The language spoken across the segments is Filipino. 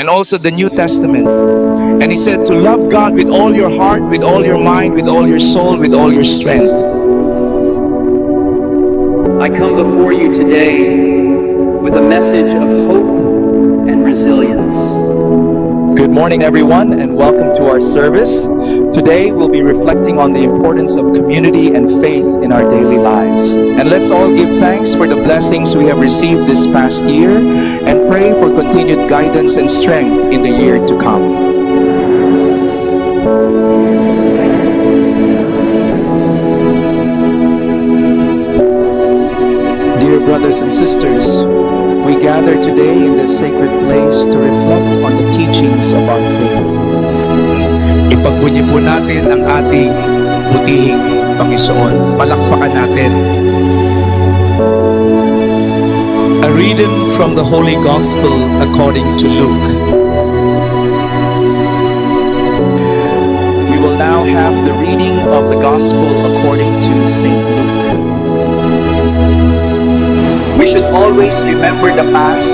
and also the New Testament. And he said to love God with all your heart, with all your mind, with all your soul, with all your strength. I come before you today with a message of hope and resilience. Good morning, everyone, and welcome to our service. Today, we'll be reflecting on the importance of community and faith in our daily lives. And let's all give thanks for the blessings we have received this past year and pray for continued guidance and strength in the year to come. Dear brothers and sisters, we gather today in this sacred place to reflect on the teachings of our faith. Ipagbunyi po natin ang ating butihing Panginoon. Palakpakan natin. A reading from the Holy Gospel according to Luke. We will now have the reading of the Gospel according to St. Luke. We should always remember the past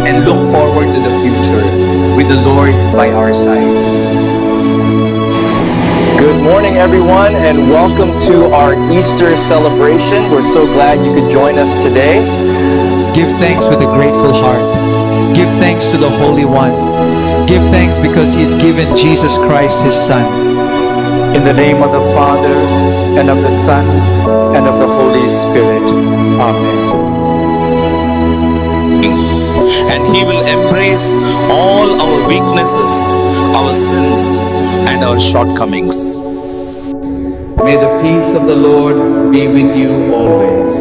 and look forward to the future with the Lord by our side. Good morning, everyone, and welcome to our Easter celebration. We're so glad you could join us today. Give thanks with a grateful heart. Give thanks to the Holy One. Give thanks because He's given Jesus Christ, His Son. In the name of the Father, and of the Son, and of the Holy Spirit. Amen. And He will embrace all our weaknesses, our sins, and our shortcomings. May the peace of the Lord be with you always.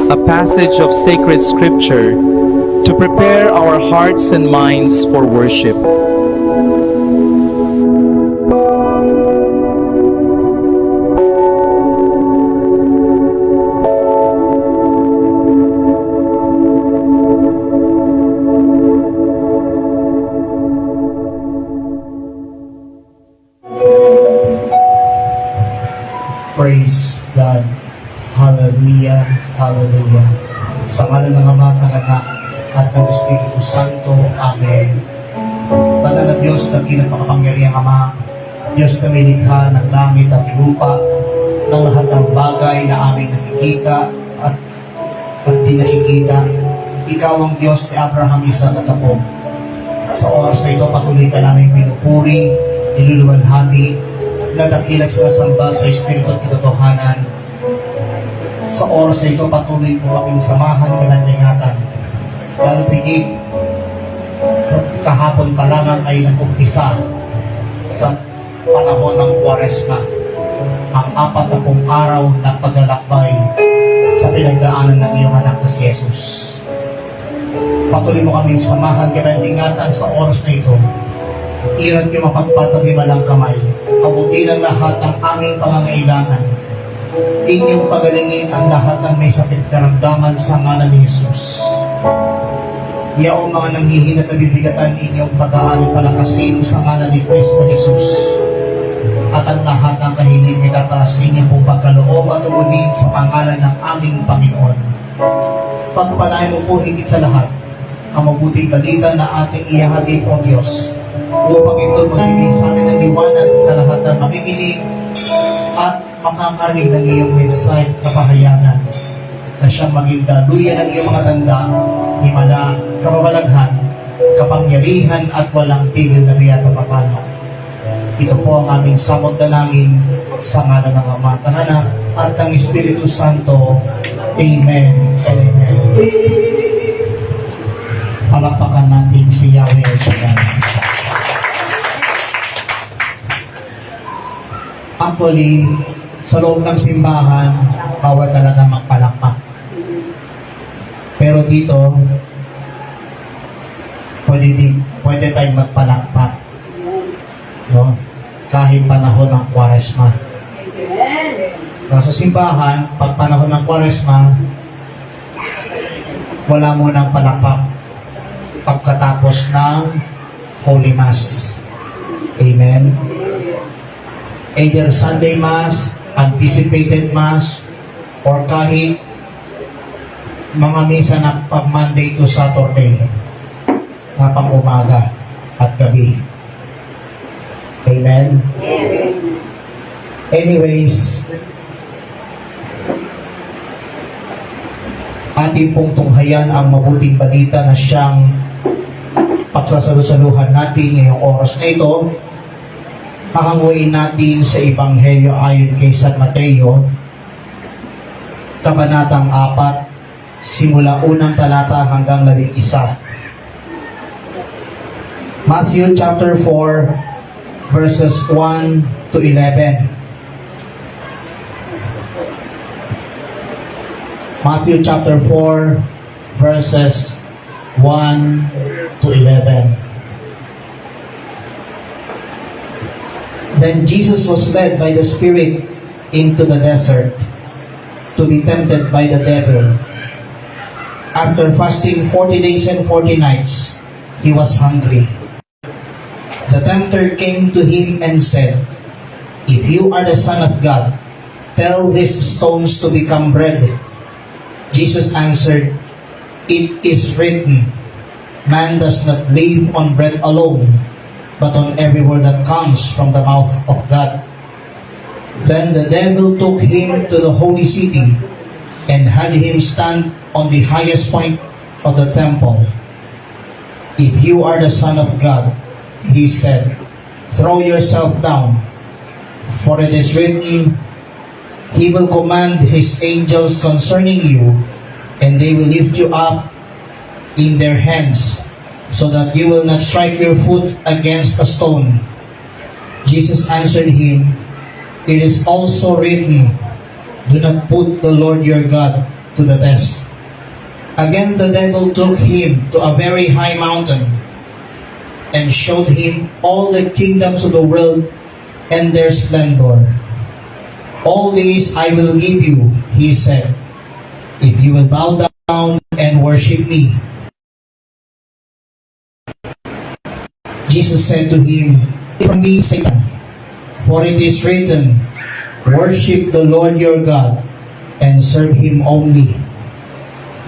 A passage of sacred scripture to prepare our hearts and minds for worship. Praise God. Hallelujah. Hallelujah. Sa ngalan ng Ama, ng Anak, at ng Espiritu Santo. Amen. Banal na Diyos, dakilang makapangyarihang Ama, Diyos na milikha ng langit at lupa, ng lahat ng bagay na aming nakikita at di nakikita. Ikaw ang Diyos ni Abraham, Isaac at Jacob. Sa oras na ito, patuloy ka namin pinupuri, niluluwalhati, nadakilag sa samba sa Espiritu at katotohanan. Sa oras na ito, patuloy po kaming samahan ka ng ingatan. Lalo tigit, sa kahapon pa lamang ay nag-umpisa sa panahon ng Kwaresma, ang 40 araw na paglalakbay sa pinagdaanan ng iyong anak na si Jesus. Patuloy mo kaming samahan ka ng ingatan sa oras na ito. Iran kayo mapagpatagimalang kamay. Kabuti ng lahat ng aming pangangailangan. Inyong pagalingin ang lahat ng may sakit karamdaman sa ngalan ni Jesus. Yaong mga nanghihina at bibigatan inyong pag-aari palakasin sa ngalan ni Kristo Jesus. At ang lahat ng kahiling may tataas inyong pong pagkaloob at tugunin sa pangalan ng aming Panginoon. Pagpalain mo po higit sa lahat ang mabuting balita na ating ihahatid o Diyos, upang ito magbigay sa amin ng liwanag sa lahat ng makikinig at makakarinig ng iyong mensahe na pahayagan, na siyang maging daluyan ng iyong mga tanda, himala, kababalaghan, kapangyarihan at walang tigil na biyaya at papala. Ito po ang aming samot dalangin sa ngalan ng Ama, ng Anak at ng Espiritu Santo. Amen. Amen. Palakpakan natin si Yahweh El Shaddai. Actually, sa loob ng simbahan, bawal talaga magpalakpak. Pero dito, pwede tayong magpalakpak. No? Kahit panahon ng Kwaresma. Sa simbahan, pag panahon ng Kwaresma, wala mo ng palakpak pagkatapos ng Holy Mass. Amen. Either Sunday Mass, anticipated Mass, or kahit mga misa na pag Monday to Saturday na pang umaga at gabi. Amen? Anyways, ating pong tunghayan ang mabuting balita na siyang pagsasalusaluhan natin ngayong oras na ito. Hahanguin natin sa Ebanghelyo ayon kay San Mateo, Kabanatang 4, simula unang talata hanggang 11. Matthew chapter 4, verses 1 to 11. Matthew chapter 4, verses 1 to 11. Then Jesus was led by the Spirit into the desert to be tempted by the devil. After fasting 40 days and 40 nights, he was hungry. The tempter came to him and said, "If you are the Son of God, tell these stones to become bread." Jesus answered, "It is written, man does not live on bread alone, but on every word that comes from the mouth of God." Then the devil took him to the holy city and had him stand on the highest point of the temple. "If you are the Son of God," he said, "throw yourself down, for it is written, He will command His angels concerning you, and they will lift you up in their hands, so that you will not strike your foot against a stone." Jesus answered him, "It is also written, do not put the Lord your God to the test." Again the devil took him to a very high mountain and showed him all the kingdoms of the world and their splendor. "All these I will give you," he said, "if you will bow down and worship me." Jesus said to him, "From me, Satan, for it is written, worship the Lord your God and serve Him only."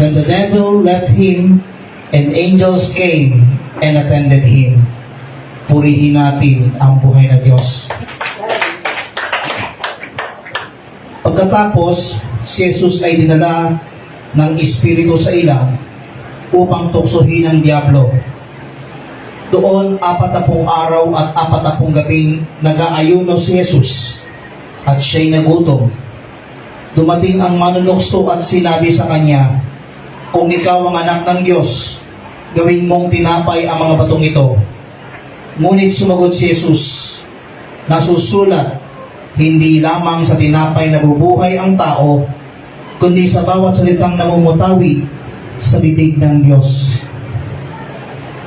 Then the devil left him, and angels came and attended him. Purihin natin ang buhay na Diyos. Pagkatapos, si Jesus ay dinala ng Espiritu sa ilang upang tuksohin ang Diablo. Doon, 40 araw at 40 gabing nag-aayuno si Jesus at siya'y nagutom. Dumating ang manunukso at sinabi sa kanya, "Kung ikaw ang anak ng Diyos, gawin mong tinapay ang mga batong ito." Ngunit sumagot si Jesus, "Nasusulat, hindi lamang sa tinapay nabubuhay ang tao, kundi sa bawat salitang namumutawi sa bibig ng Diyos."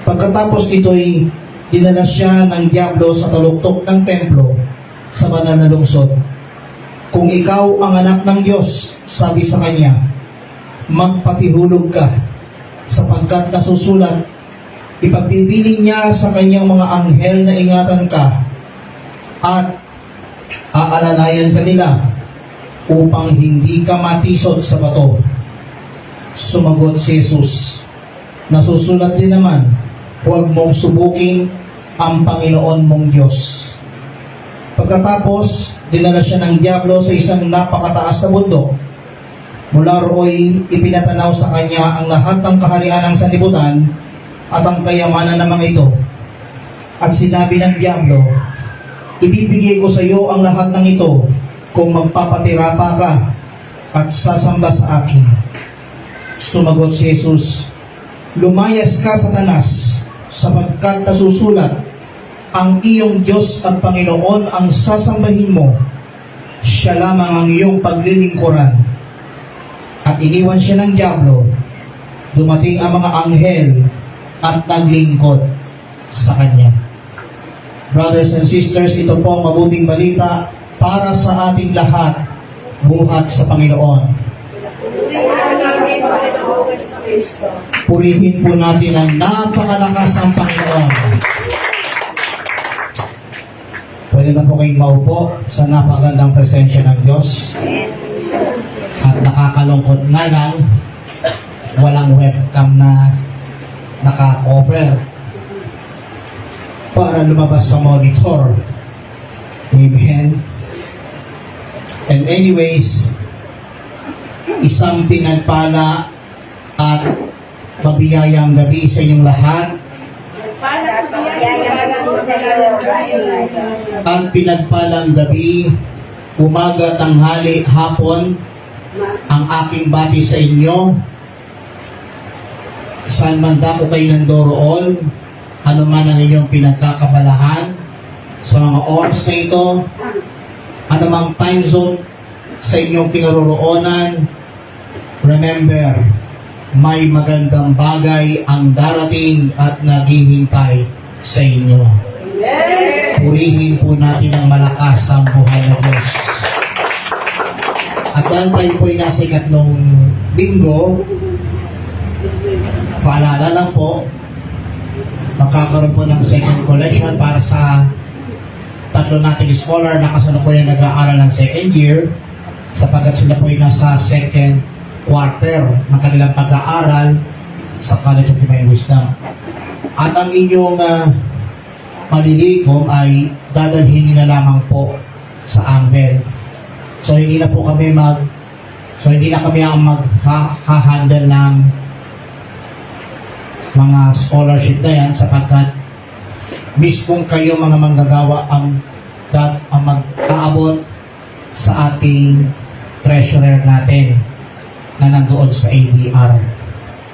Pagkatapos nito'y dinala siya ng Diablo sa taluktok ng templo sa banal na lungsod. "Kung ikaw ang anak ng Diyos," sabi sa kanya, "magpatihulog ka, sapagkat nasusulat, ipagbibiling niya sa kanyang mga anghel na ingatan ka at aalalayan ka nila upang hindi ka matisod sa bato." Sumagot si Jesus, "Nasusulat din naman, huwag mong subukin ang Panginoon mong Diyos." Pagkatapos, dinala siya ng Diablo sa isang napakataas na bundok. Mula rooy, ipinatanaw sa kanya ang lahat ng kaharian ng sanlibutan at ang kayamanan ng mga ito. At sinabi ng Diablo, "Ibibigay ko sa iyo ang lahat ng ito kung magpapatirapa ka at sasamba sa akin." Sumagot si Jesus, "Lumayas ka, Satanas, sapagkat nasusulat, ang iyong Diyos at Panginoon ang sasambahin mo, siya lamang ang iyong paglilingkuran." At iniwan siya ng Diablo. Dumating ang mga anghel at naglingkod sa kanya. Brothers and sisters, ito po ang mabuting balita para sa ating lahat, buhat sa Panginoon. Purihin po natin ang napakalakas ng Panginoon. Pwede na po kayong maupo sa napakagandang presensya ng Diyos. At nakakalungkot nga lang, walang webcam na naka-cover para lumabas sa monitor. Amen. And anyways, isang pinagpala at mabiyayang gabi sa inyong lahat. At pinagpalang gabi, umaga, tanghali, hapon, ang aking bati sa inyo. Saan man dako kayo nandoroon, ano man ang inyong pinagkakabalahan, sa mga oras na ito, anumang time zone sa inyong kinaroroonan, remember, may magandang bagay ang darating at naghihintay sa inyo. Purihin po natin ang malakas ang buhay ng Diyos. At dahil tayo po'y nasa ikatlong linggo, paalala lang po, magkakaroon po ng second collection para sa tatlo nating scholar na kasalukuyan nag-aaral ng second year, sapagkat sila po'y nasa second quarter ng kanilang pag-aaral sa College of Divine Wisdom. At ang inyong malilikom ay dadalhin nila lamang po sa amin. So hindi na kami ang mag-handle ng mga scholarship na yan, sapagkat mismong kayo mga manggagawa ang mag-aabot sa ating treasurer natin na nandoon sa ABR.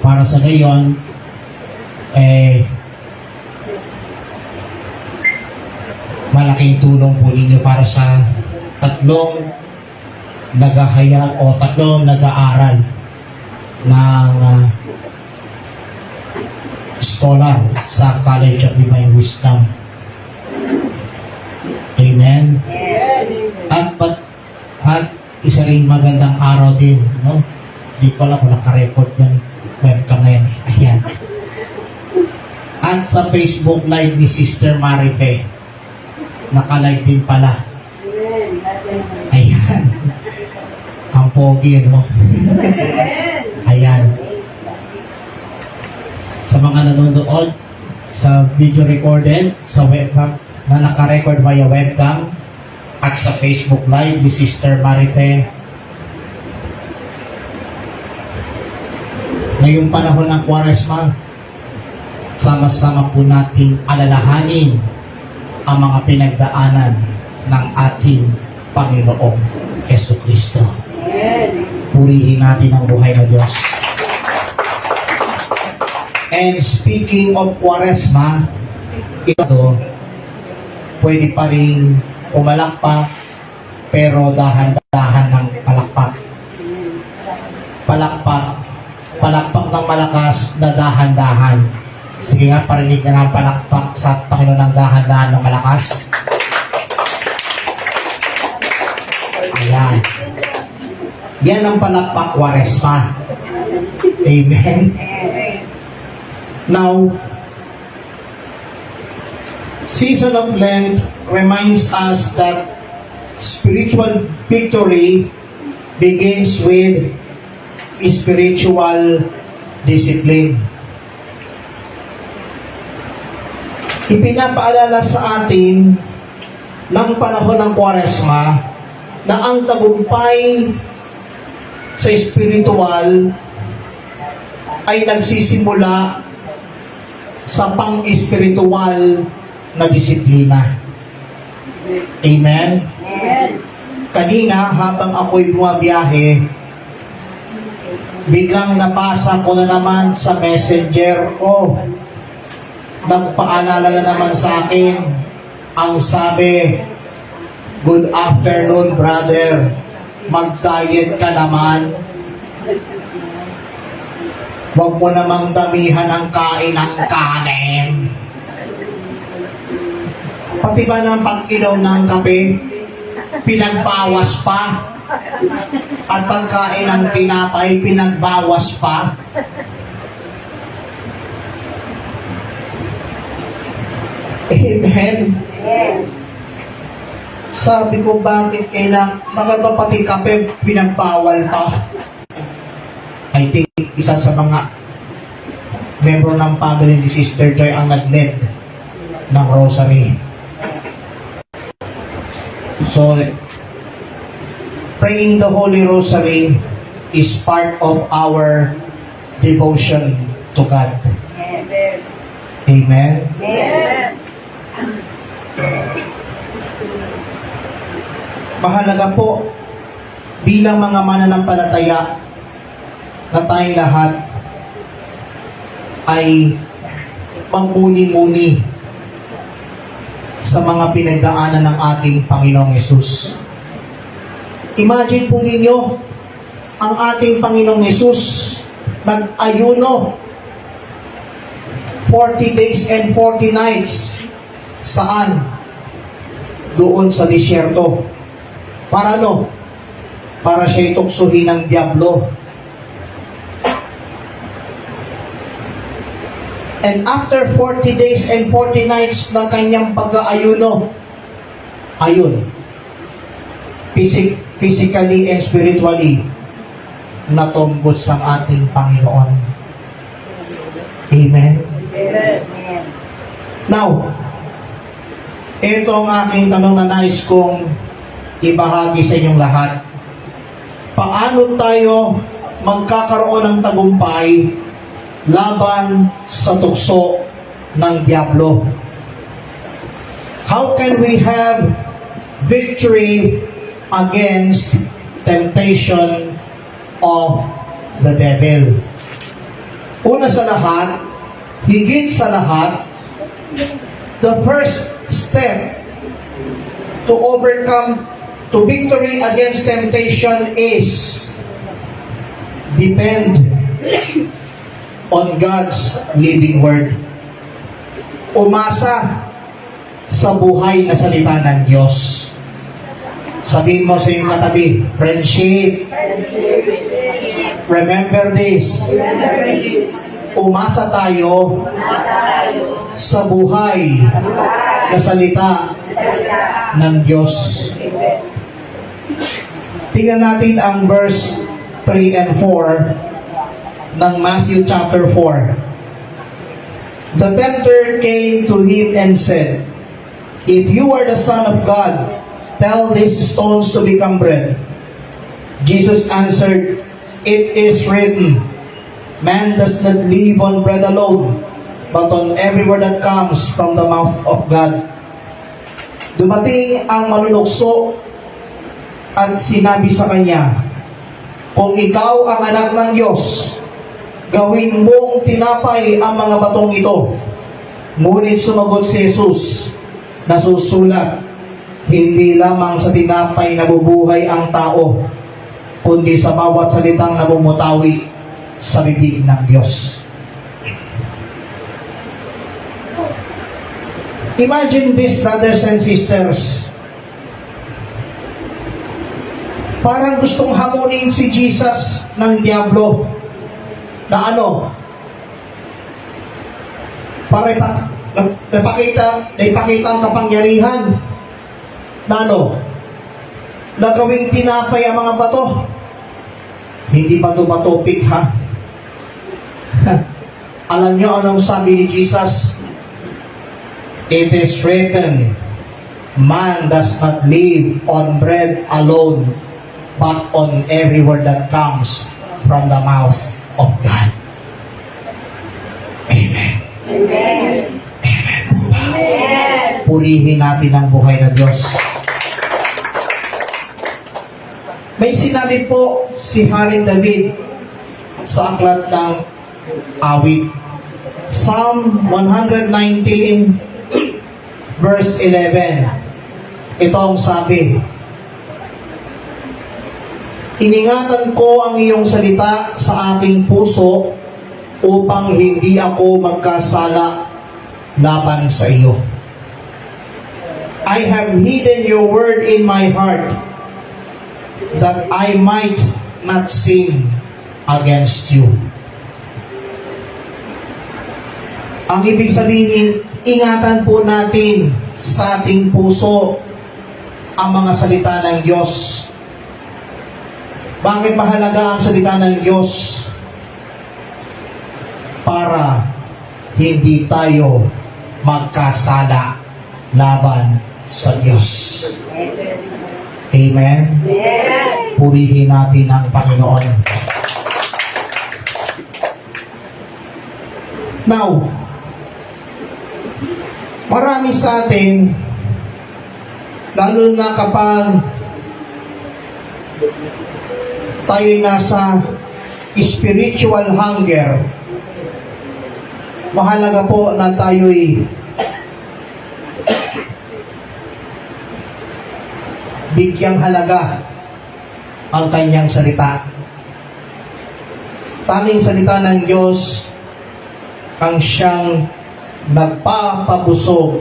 Para sa gayon, malaking tulong po ninyo para sa tatlong naghahayag o tatlong nag-aaral ng scholar sa College of Divine Wisdom. Amen. At isa rin magandang araw din, no? Di ko alam kung naka-record yung webcam na yan. Ayan. At sa Facebook Live ni Sister Marife, naka-live din pala. Ayan. Ang pogi, no? Ayan. Sa mga nanonood sa video recorded, sa webcam, na naka-record via webcam, at sa Facebook Live ni Sister Marife, ngayong panahon ng Kwaresma, sama-sama po natin alalahanin ang mga pinagdaanan ng ating Panginoong Jesucristo. Purihin natin ang buhay na Diyos. And speaking of Kwaresma, ito, pwede pa rin pumalakpak, pero dahan-dahan ng palakpak. Palakpak ng malakas na dahan-dahan. Sige nga, parinig na ng palakpak sa Panginoon ng dahan-dahan ng malakas. Ayan. Yan ang palakpak Kwaresma. Amen. Now, season of Lent reminds us that spiritual victory begins with spiritual discipline. Ipinapaalala sa atin ng panahon ng Kwaresma na ang tagumpay sa spiritual ay nagsisimula sa pang-spiritual na disiplina. Amen? Kanina, habang ako'y bumabiyahe, biglang nabasa ko na naman sa messenger ko, nagpaalala na naman sa akin, ang sabi, "Good afternoon, brother. Mag-diet ka naman. Huwag mo namang damihan ang kain ng kanin." Pati ba ng pag-inom ng kape, pinagbawas pa? At pagkain ng tinapay, pinagbawas pa? Amen. Sabi ko, bakit kailang pati kape pinagbawal pa? I think isa sa mga member ng family ni Sister Joy ang nag-lead ng rosary. So, praying the Holy Rosary is part of our devotion to God. Amen. Mahalaga po bilang mga mananampalataya na tayong lahat ay magmuni-muni sa mga pinagdaanan ng ating Panginoong Yesus. Imagine po ninyo ang ating Panginoong Yesus nag-ayuno 40 days and 40 nights. Saan? Doon sa disyerto. Para ano? Para siya ituksuhin ng diablo. And after 40 days and 40 nights ng kanyang pag-aayuno, ayun, physically and spiritually, natumbot sa ating Panginoon. Amen? Now, ito ang aking tanong na nais kong ibahagi sa inyong lahat. Paano tayo magkakaroon ng tagumpay laban sa tukso ng diablo? How can we have victory against temptation of the devil? Una sa lahat, higit sa lahat, the first step to overcome, to victory against temptation is depend on God's living word. Umasa sa buhay na salita ng Diyos. Sabihin mo sa iyong katabi, friendship. Remember this. Umasa tayo sa buhay na salita ng Diyos. Tingnan natin ang verse 3 and 4 ng Matthew chapter 4. The tempter came to him and said, "If you are the Son of God, tell these stones to become bread." Jesus answered, "It is written, man does not live on bread alone, but on every word that comes from the mouth of God." Dumating ang manunukso at sinabi sa kanya, "Kung ikaw ang anak ng Diyos, gawin mong tinapay ang mga batong ito." Ngunit sumagot si Jesus, nasusulat, hindi lamang sa tinapay nabubuhay ang tao, kundi sa bawat salitang namumutawi sa bibig ng Diyos. Imagine this, brothers and sisters. Parang gustong hamunin si Jesus ng diablo na ano? Para ipakita ang kapangyarihan na ano? Na gawing tinapay ang mga bato. Hindi ba ito batopik, ha? Alam nyo anong sabi ni Jesus? It is written, man does not live on bread alone, but on every word that comes from the mouth of God. Amen. Amen. Amen po ba? Amen. Purihin natin ang buhay na Diyos. May sinabi po si Haring David sa aklat ng awit. Psalm 119 verse 11. Ito ang sabi, "Iningatan ko ang iyong salita sa aking puso upang hindi ako magkasala laban sa iyo. I have hidden your word in my heart that I might not sin against you." Ang ibig sabihin, ingatan po natin sa ating puso ang mga salita ng Diyos. Bakit mahalaga ang salita ng Diyos? para hindi tayo magkasala laban sa Diyos. Amen? Purihin natin ang Panginoon. Now, marami sa atin, lalo na kapag tayo'y nasa spiritual hunger, mahalaga po na tayo'y bigyang halaga ang kanyang salita. Tanging salita ng Diyos ang siyang nagpapabusog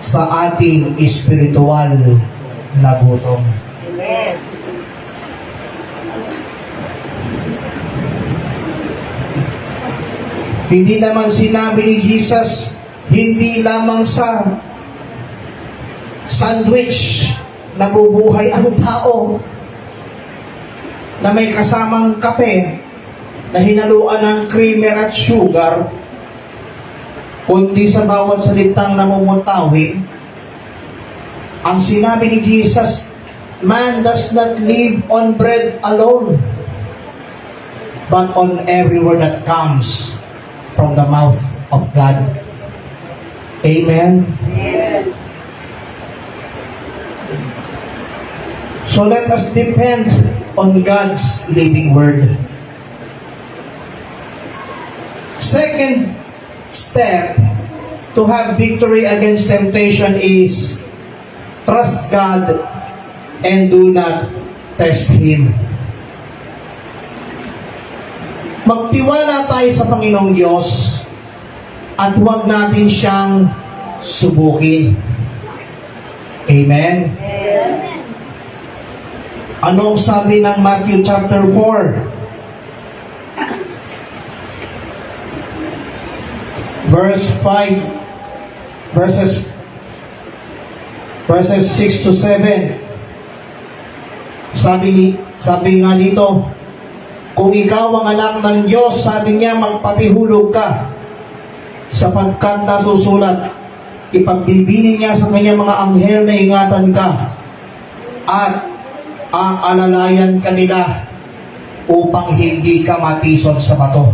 sa ating espiritual na gutom. Amen. Hindi naman sinabi ni Jesus, hindi lamang sa sandwich nabubuhay ang tao na may kasamang kape na hinaluan ng creamer at sugar, kundi sa bawat salitang namumutawi. Ang sinabi ni Jesus, man does not live on bread alone, but on every word that comes from the mouth of God. Amen? So let us depend on God's living word. Second step to have victory against temptation is trust God and do not test Him. Magtiwala tayo sa Panginoong Diyos at huwag natin siyang subukin. Amen? Ano ang sabi ng Matthew chapter 4? Verse 5, verses 6 to 7. Sabi nga dito, kung ikaw ang anak ng Diyos, sabi niya, magpatihulog ka, sapagkat nasusulat, ipagbibili niya sa kanyang mga anghel na ingatan ka, at aalalayan ka nila upang hindi ka matisod sa bato.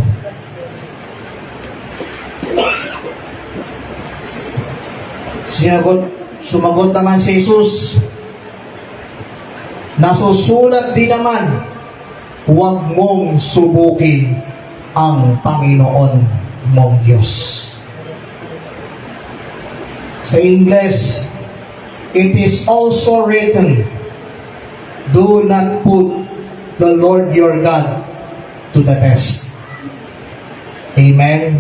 Sumagot naman si Jesus, nasusulat din naman, huwag mong subukin ang Panginoon mong Diyos. Sa English, it is also written, do not put the Lord your God to the test. Amen?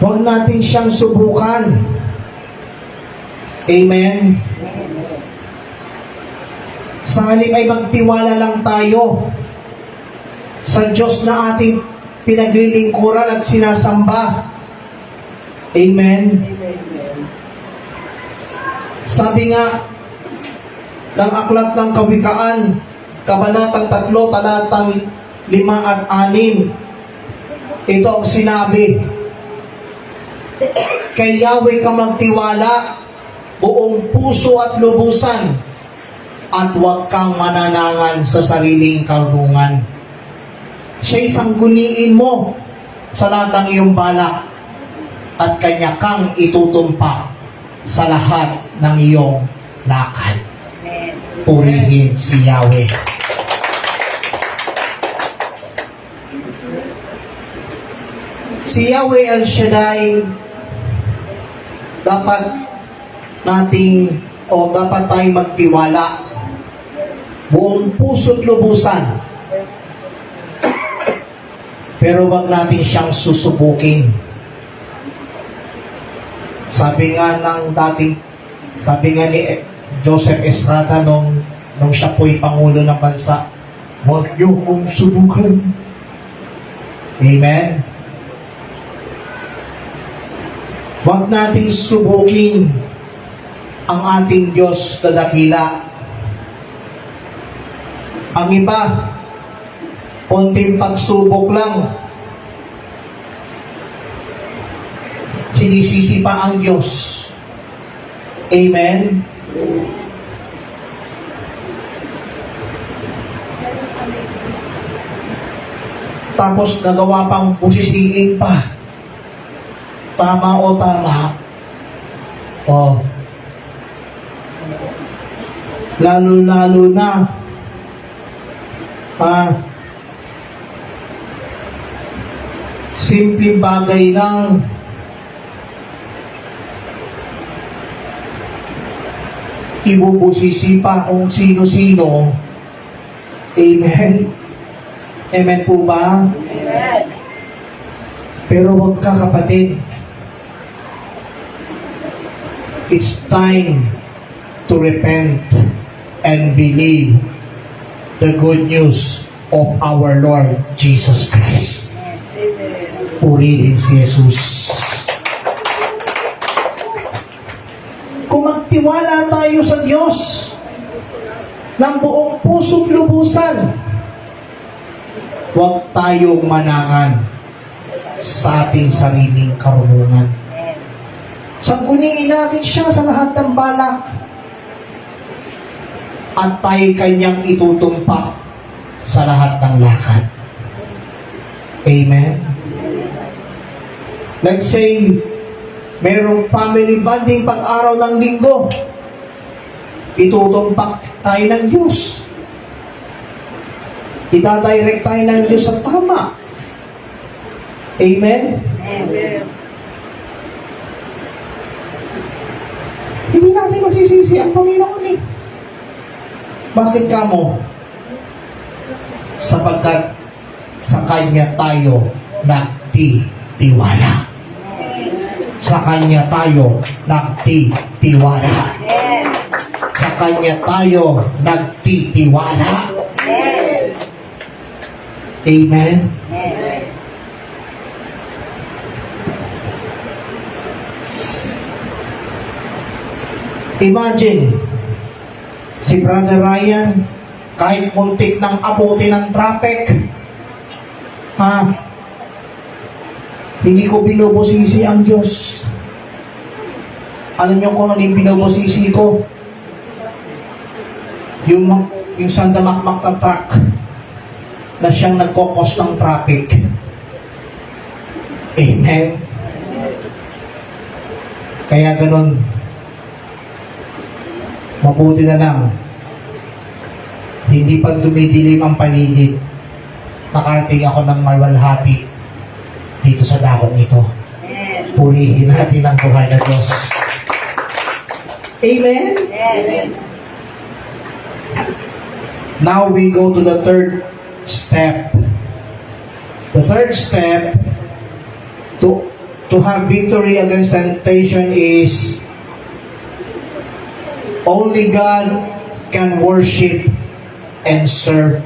Huwag natin siyang subukan. Amen? Sa halip ay magtiwala lang tayo sa Diyos na ating pinaglilingkuran at sinasamba. Amen? Sabi nga ng Aklat ng Kawikaan, Kabanatang 3, talatang 5 at 6, ito ang sinabi, kay Yahweh ka magtiwala, buong puso at lubusan, at huwag kang mananangan sa sariling karunungan. Siya'y sangguniin mo sa lahat ng iyong balak, at kanya kang itutumpa sa lahat ng iyong lakad. Purihin si Yahweh. Si Yahweh El Shaddai, dapat tayong magtiwala buong puso't lubusan, pero wag natin siyang susubukin. Sabi nga ni Joseph Estrada nung siya po'y Pangulo ng Bansa, huwag niyo kong subukan. Amen? Huwag nating subukin ang ating Diyos na dakila. Ang iba, konting pagsubok lang, sinisisi pa ang Diyos. Amen? Tapos nagawa pang busisiin pa. Tama o tama. O. Lalo-lalo na. Simpleng bagay lang. Ibubusisi pa kung sino-sino. Amen? Amen po ba? Amen. Pero wag ka, kapatid. It's time to repent and believe the good news of our Lord Jesus Christ. Purihin si Jesus. Kung magtiwala tayo sa Diyos ng buong puso't lubusan, huwag tayong manangan sa ating sariling karunungan. Sangguniin natin siya sa lahat ng balak at tayo kanyang itutumpak sa lahat ng lakad. Amen? Let's say, merong family bonding pag-araw ng linggo. Itutumpak tayo ng Diyos. Itadirect tayo ng Diyos sa tama. Amen? Amen. Hindi natin masisisi ang Panginoon eh. Bakit ka mo? Sapagkat sa Kanya tayo nagtitiwala. Sa Kanya tayo nagtitiwala. Sa Kanya tayo nagtitiwala. Amen? Imagine, si Brother Ryan, kahit muntik ng abuti ng traffic, hindi ko binubusisi ang Diyos. Alam niyo kung ano yung binubusisi ko? Yung sandamakmak na truck na siyang nagkokos ng traffic. Amen? Kaya ganun, mabuti na lang, hindi pag dumidilim ang paligid, makarating ako ng malwalhati dito sa dakong ito. Purihin natin ang buhay na Diyos. Amen? Amen. Now we go to the third step. The third step to have victory against temptation is only God can worship and serve.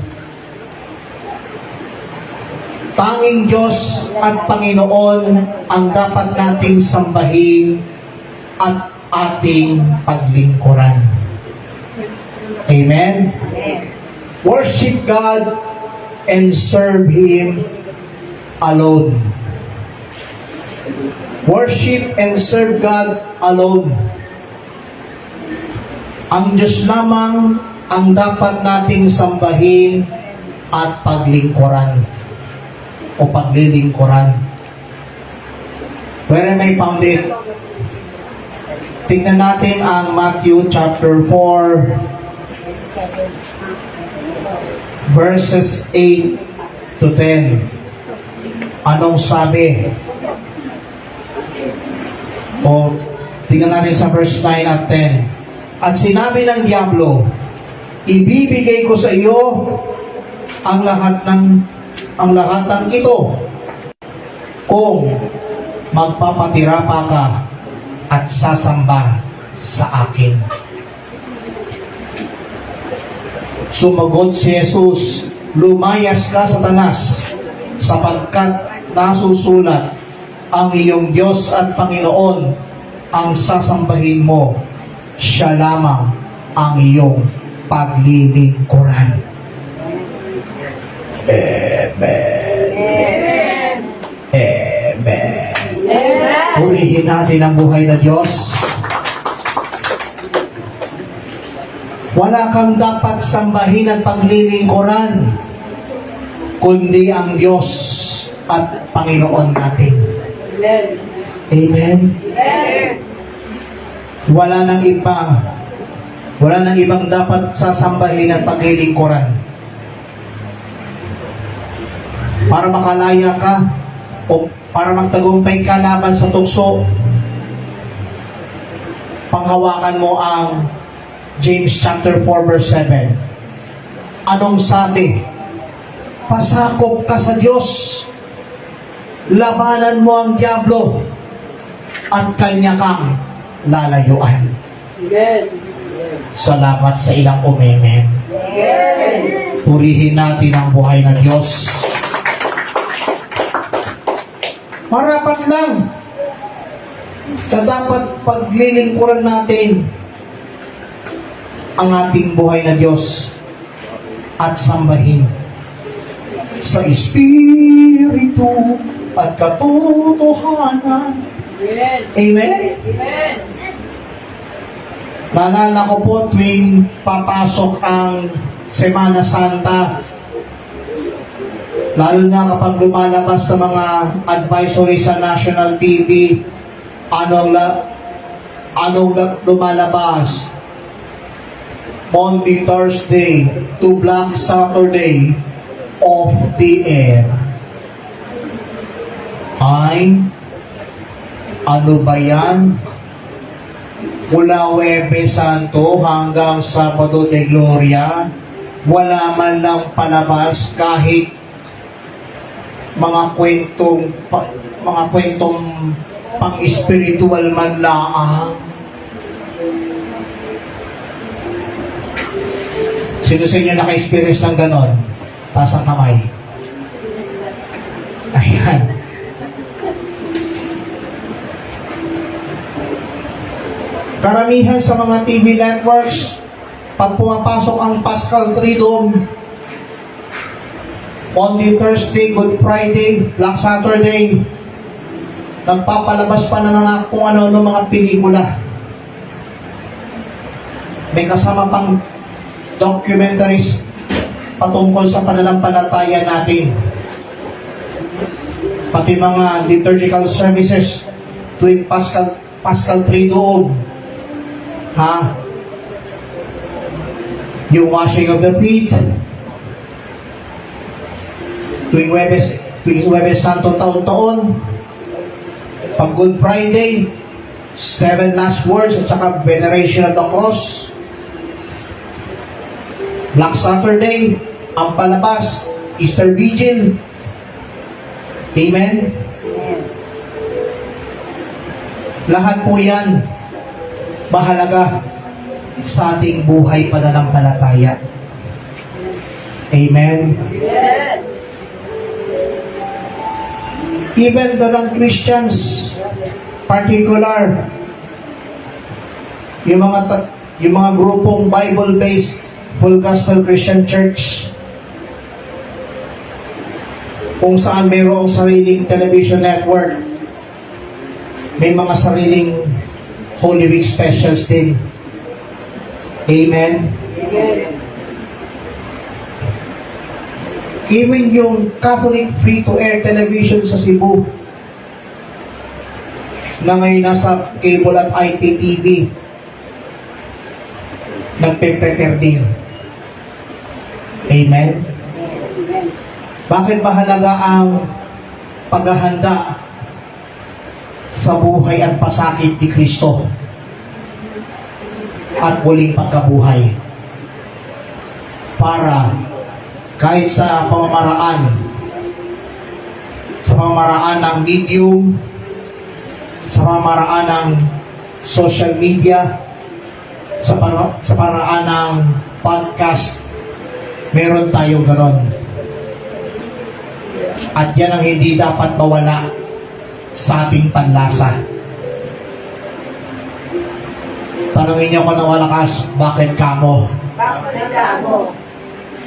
Tanging Diyos at Panginoon ang dapat nating sambahin at ating paglingkuran. Amen? Worship God and serve Him alone. Worship and serve God alone. Ang Diyos lamang ang dapat nating sambahin at paglingkuran o paglilingkuran. Where am I found it? Tingnan natin ang Matthew chapter 4 verses 8 to 10. Anong sabi? O tingnan natin sa verse 9 at 10. At sinabi ng Diablo, ibibigay ko sa iyo ang lahat ng ito kung magpapatira pa ka at sasamba sa akin. Sumagot si Jesus, lumayas ka, Satanas, sapagkat nasusulat, ang iyong Diyos at Panginoon ang sasambahin mo, siya lamang ang iyong paglilingkuran. Purihin natin ang buhay na Diyos. Wala kang dapat sambahin at paglilingkuran, kundi ang Diyos at Panginoon natin. Amen. Wala nang iba. Wala nang ibang dapat sasambahin at paglilingkuran. Para makalaya ka o para magtagumpay ka laban sa tukso, panghawakan mo ang James chapter 4 verse 7. Anong sabi? Pasakop ka sa Diyos. Labanan mo ang diablo at kanya kang lalayuan. Salamat sa ilang umemen. Purihin natin ang buhay ng Diyos. Marapat lang na dapat paglilingkuran natin ang ating buhay na Diyos at sambahin sa Espiritu at katotohanan. Amen? Naalala ko po tuwing papasok ang Semana Santa, lalo na kapag lumalabas ng mga advisory sa national TV, anong lumalabas? Monday, Thursday to Black Saturday of the air. Ay, ano ba yan? Mula Huwebes Santo hanggang Sabado de Gloria, wala man lang palabas kahit mga kwentong pang-spiritual man laang. Sino sa inyo naka-experience ng ganon? Taas ang kamay. Ayan. Karamihan sa mga TV networks, pag pumapasok ang Paschal Triduum, Monday, Thursday, Good Friday, Black Saturday, nagpapalabas pa ng mga kung ano-ano mga pelikula. May kasama pang documentaries patungkol sa pananampalataya natin. Pati mga liturgical services tuwing Paschal Triduum. Yung washing of the feet, tuwing Huwebes Santo taon-taon, pag Good Friday, 7 last words at saka veneration of the cross. Black Saturday, ang palabas, Easter Vigil. Amen? Lahat po yan mahalaga sa ating buhay pananampalataya. Amen? Even the non-Christians, particular, yung mga grupong Bible-based Full Gospel Christian Church, kung saan mayroong sariling television network, may mga sariling Holy Week specials din. Amen? Even yung Catholic free-to-air television sa Cebu, na ngayon nasa cable at IPTV, nagpe-prepare din. Amen? Bakit mahalaga ang paghahanda sa buhay at pasakit ni Kristo at muling pagkabuhay? Para kahit sa pamamaraan ng medium, sa pamamaraan ng social media, sa paraan ng podcast, meron tayong ganon. At yan ang hindi dapat mawala sa ating panlasa. Tanungin niyo kung nawalakas, bakit kamo?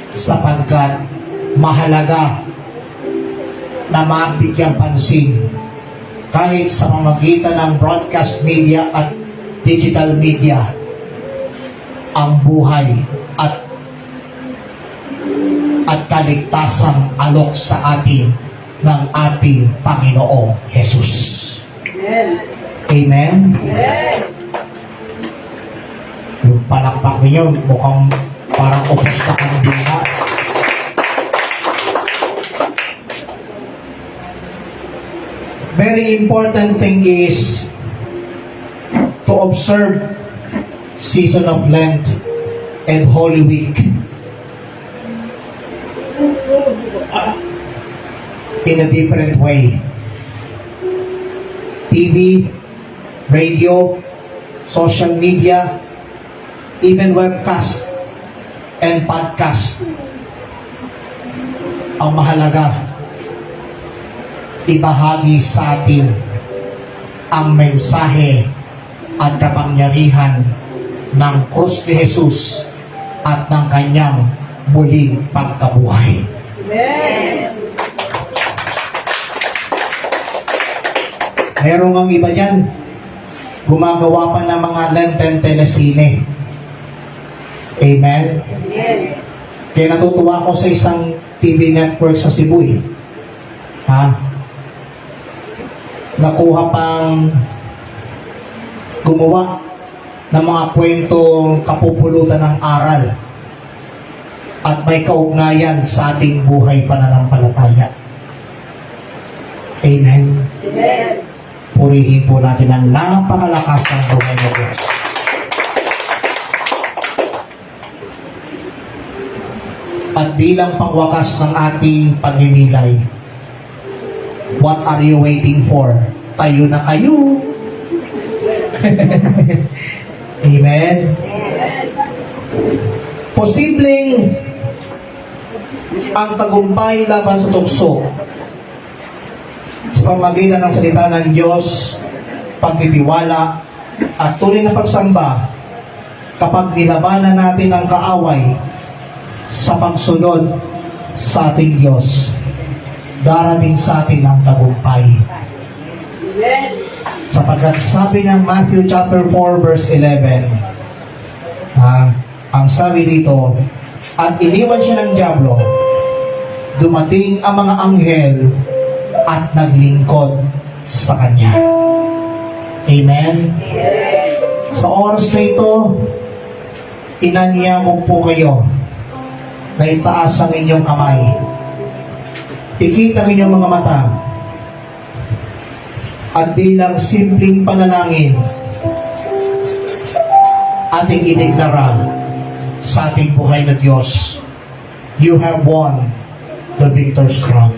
Sapagkat mahalaga na mabigyang pansin kahit sa pamamagitan ng broadcast media at digital media, ang buhay at kaligtasang alok sa atin ng ating Panginoong Jesus. Amen? Yung palakpak ninyo, mukhang parang upos na kandila. Very important thing is to observe season of Lent and Holy Week in a different way. TV, radio, social media, even webcast and podcast. Ang mahalaga, ibahagi sa atin ang mensahe at kapangyarihan ng krus ni Jesus at ng kanyang muling pagkabuhay. Meron ang iba dyan, gumagawa pa ng mga Lenten telesine. Amen? Kaya natutuwa ako sa isang TV network sa Cebu eh. Nakuha pang gumawa ng mga kwentong kapupulutan ng aral at may kaugnayan sa ating buhay pananampalataya. Amen? Purihin po natin ang napakalakas ng buhay ng Diyos. At bilang pangwakas ng ating pagninilay, what are you waiting for? Tayo na kayo. Amen? Posibleng ang tagumpay laban sa tukso sa pamagitan ng salita ng Diyos, pagtitiwala at tunay na pagsamba kapag nilabanan natin ang kaaway sa pagsunod sa ating Diyos. Darating sa atin ang tagumpay. Sapagkat sabi ng Matthew chapter 4 verse 11, ang sabi dito, at iniwan siya ng dyablo, dumating ang mga anghel at naglingkod sa kanya. Amen? Sa oras na ito, inanyamog po kayo na itaas ang inyong kamay. Ikita ang inyong mga mata at bilang simpleng panalangin ating ideklara sa ating buhay na Diyos, you have won the victor's crown.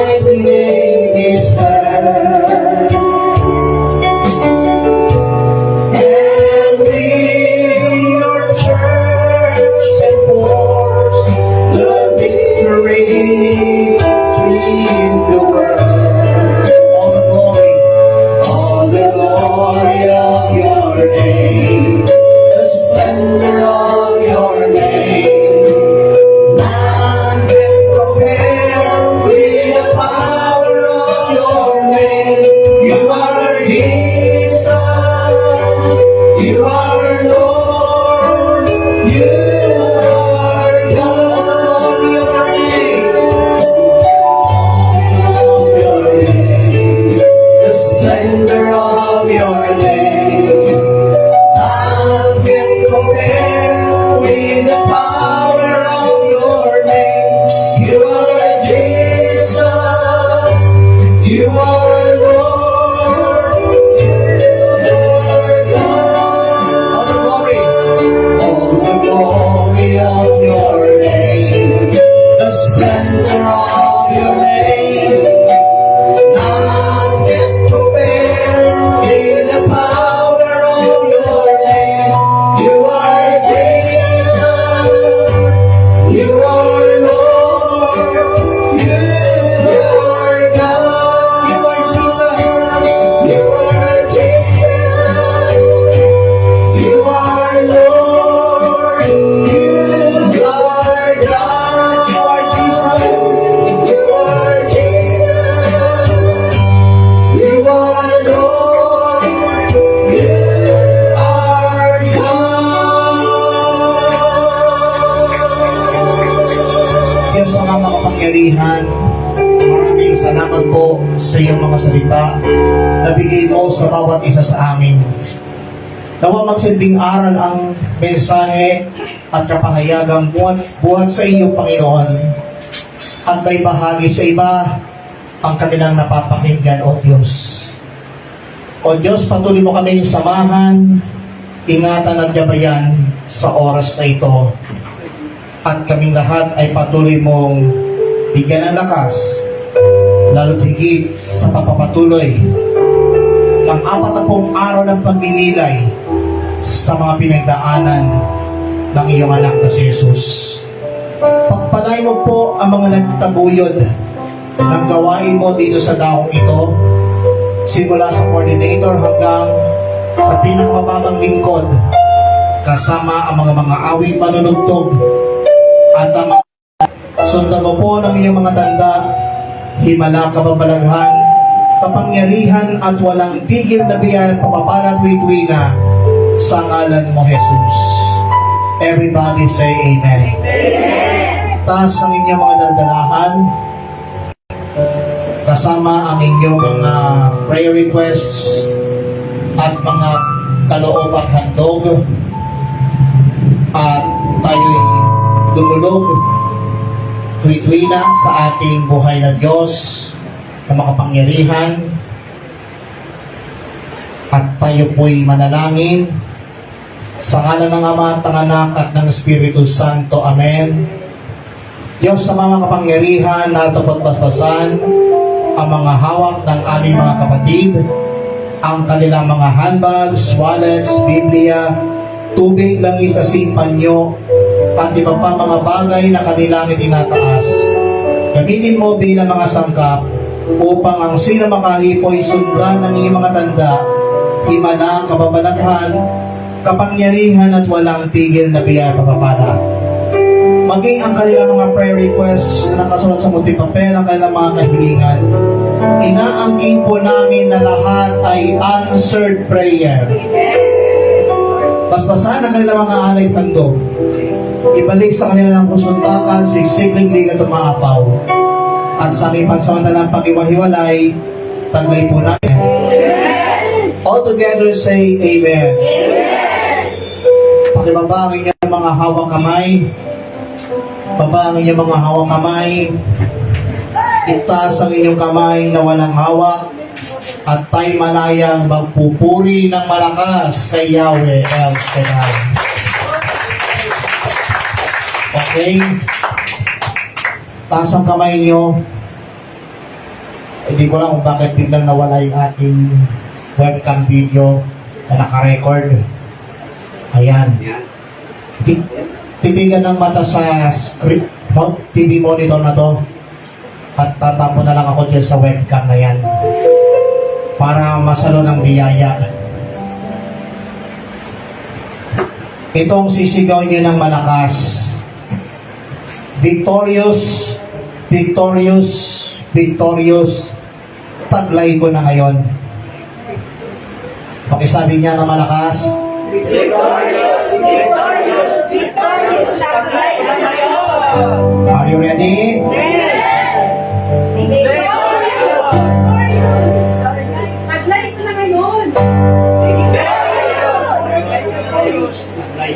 mighty name is heard. And we, your church, enforce the victory in the world. All the glory of your name, the splendor of your name. None can compare with the power of your name. You are Jesus, you are Lord, you are God. All the glory of your name, the splendor of your name. None can compare with the power of your name. You are Jesus, you are Lord, you are God. All the glory of your name, the splendor of your name. None can compare with the power of your name. You are Jesus, you are Lord, you are God. You are Jesus, you are Jesus, you are Lord, you are God. You are Jesus, you are Jesus. You are Lord, you are God. Diyos ang mga kapangyarihan, maraming salamat po sa iyong mga salita na bigay mo sa bawat isa sa amin. Nawa magsilbing aral ang mensahe at kapahayagang buhat sa iyo, Panginoon, at may bahagi sa iba ang kanilang napapakinggan, O Diyos. O Diyos, patuloy mo kaming samahan, ingatan at gabayan sa oras na ito. At kaming lahat ay patuloy mong bigyan ng lakas, lalo't higit sa pagpapatuloy ng 40 araw ng pagninilay sa mga pinagdaanan ng iyong anak na si Jesus. Pagpalay mo po ang mga nagtaguyod ng gawain mo dito sa daong ito, simula sa coordinator hanggang sa pinakamababang lingkod, kasama ang mga awing manunugtog at ang sundan mo po ng iyong mga tanda, himala, kababalaghan, kapangyarihan at walang tigil na biyan, papapala at tuwi-tuwi na sa ngalan mo, Jesus. Everybody say Amen. Amen. Taas ang inyong mga daldalahan, kasama ang inyong mga prayer requests at mga kaloob at handog, at tayo'y dumulog tuwi-tuwi na sa ating buhay na Diyos na makapangyarihan, at tayo po'y manalangin sa ngalan ng Ama at ng Anak at ng Espiritu Santo. Amen. Diyos sa mga kapangyarihan na tapot-basbasan ang mga hawak ng aming mga kapatid, ang kanilang mga handbags, wallets, Biblia, tubig, langis, asin, panyo, at iba pa mga bagay na kanilang itinataas. Gamitin mo bilang mga sangkap upang ang sino makahipoy sundan ng iyong mga tanda, himala, kababalaghan, kapangyarihan at walang tigil na biyaya papapala. Maging ang kanilang mga prayer requests na nakasulat sa munting papel, ang kanilang mga kahilingan, inaangkin po namin na lahat ay answered prayer. Basbasan ang kanilang mga alay handog, ibalik sa kanila ng kusuntakan, sigsikling ligat umaapaw, at sa aming pansamantalang pag-iwahiwalay, taglay po namin. All together say Amen. Pakibaba ang inyong mga hawak kamay. Baba ang inyong mga hawak kamay. Itaas ang inyong kamay na walang hawak. At tayo malayang magpupuri ng malakas kay Yahweh El Shaddai. Okay? Taas ang kamay nyo. Hindi ko lang kung bakit biglang nawala yung ating webcam video na naka-record. Ayan. Titigan ng mata sa script, TV monitor na to. At tatapo na lang ako dyan sa webcam na yan. Para masalo ng biyaya. Itong sisigaw niyo ng malakas. Victorious, victorious, victorious. Taglay ko na ngayon. Pakisabi niya ng malakas. Victorious, victorious, victorious, taglay na ngayon. Are you ready? Victorious, taglay ko na ngayon. Victorious, victorious, taglay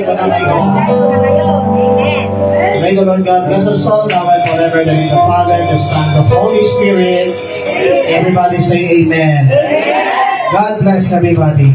ko na ngayon. May the Lord God bless us all now and forever. In the name of the Father, the Son, the Holy Spirit. Everybody say amen. God bless everybody.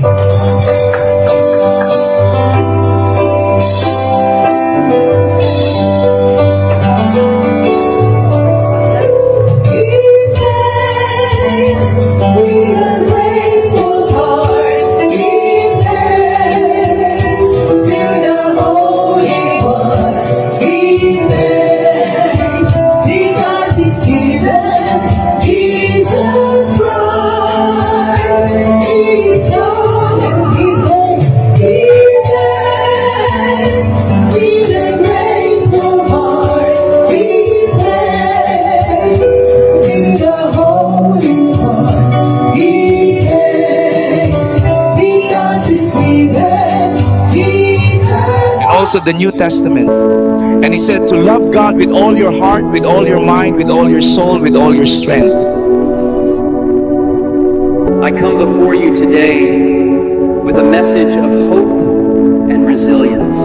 Also the New Testament. And he said to love God with all your heart, with all your mind, with all your soul, with all your strength. I come before you today with a message of hope and resilience.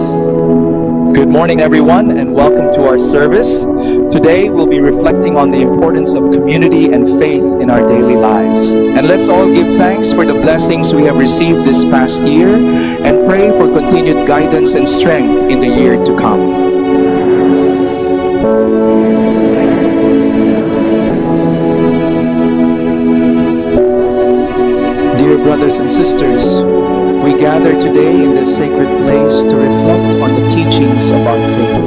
Good morning, everyone, and welcome to our service. Today, we'll be reflecting on the importance of community and faith in our daily lives. And let's all give thanks for the blessings we have received this past year and pray for continued guidance and strength in the year to come. Dear brothers and sisters, we gather today in this sacred place to reflect on the teachings of our faith.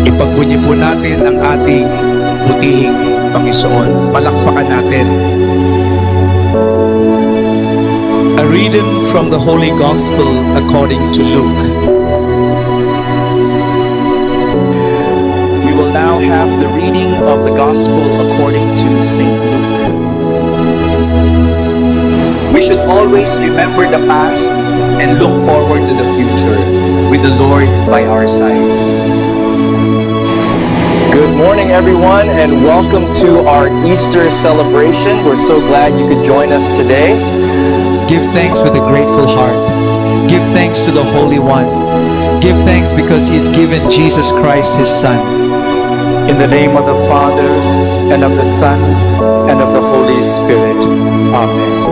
Ipagbunyi po natin ang ating butihing Panginoon. Palakpakan natin. A reading from the Holy Gospel according to Luke. We will now have the reading of the Gospel according to St. Luke. We should always remember the past and look forward to the future with the Lord by our side. Good morning, everyone, and welcome to our Easter celebration. We're so glad you could join us today. Give thanks with a grateful heart. Give thanks to the Holy One. Give thanks because He's given Jesus Christ, His Son. In the name of the Father, and of the Son, and of the Holy Spirit. Amen.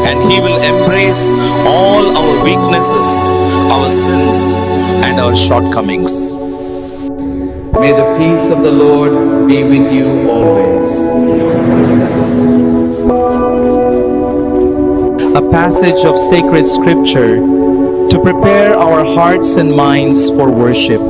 And He will embrace all our weaknesses, our sins, and our shortcomings. May the peace of the Lord be with you always. A passage of sacred scripture to prepare our hearts and minds for worship.